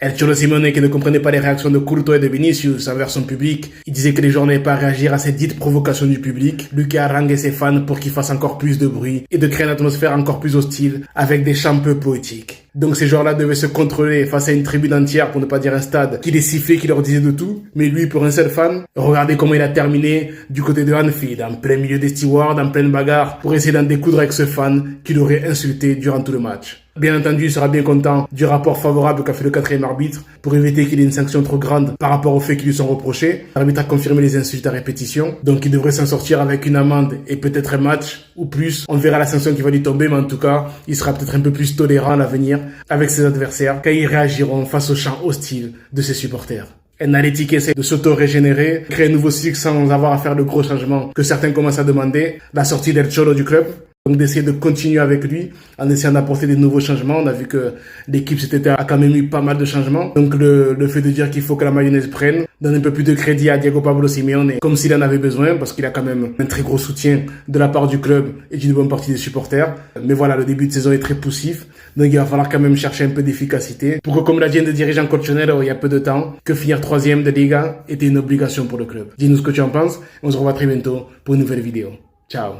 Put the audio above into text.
El Cholo Simeone qui ne comprenait pas les réactions de Courtois et de Vinicius envers son public. Il disait que les joueurs n'avaient pas à réagir à cette dite provocation du public. Lui qui a harangué ses fans pour qu'ils fassent encore plus de bruit et de créer une atmosphère encore plus hostile avec des chants peu poétiques. Donc ces joueurs-là devaient se contrôler face à une tribune entière, pour ne pas dire un stade, qui les sifflait, qui leur disait de tout. Mais lui, pour un seul fan, regardez comment il a terminé du côté de Anfield, en plein milieu des stewards, en pleine bagarre, pour essayer d'en découdre avec ce fan qui l'aurait insulté durant tout le match. Bien entendu, il sera bien content du rapport favorable qu'a fait le quatrième arbitre pour éviter qu'il ait une sanction trop grande par rapport aux faits qui lui sont reprochés. L'arbitre a confirmé les insultes à répétition, donc il devrait s'en sortir avec une amende et peut-être un match ou plus. On verra la sanction qui va lui tomber, mais en tout cas, il sera peut-être un peu plus tolérant à l'avenir avec ses adversaires quand ils réagiront face aux chants hostiles de ses supporters. Analytique essaie de s'auto-régénérer, créer un nouveau cycle sans avoir à faire de gros changements que certains commencent à demander. La sortie d'El Cholo du club. Donc d'essayer de continuer avec lui en essayant d'apporter des nouveaux changements. On a vu que l'équipe cet été a quand même eu pas mal de changements. Donc le fait de dire qu'il faut que la mayonnaise prenne, donne un peu plus de crédit à Diego Pablo Simeone comme s'il en avait besoin, parce qu'il a quand même un très gros soutien de la part du club et d'une bonne partie des supporters. Mais voilà, le début de saison est très poussif. Donc il va falloir quand même chercher un peu d'efficacité pour que, comme l'a dit un des dirigeants Colchonero il y a peu de temps, que finir 3e de Liga était une obligation pour le club. Dis-nous ce que tu en penses. On se revoit très bientôt pour une nouvelle vidéo. Ciao.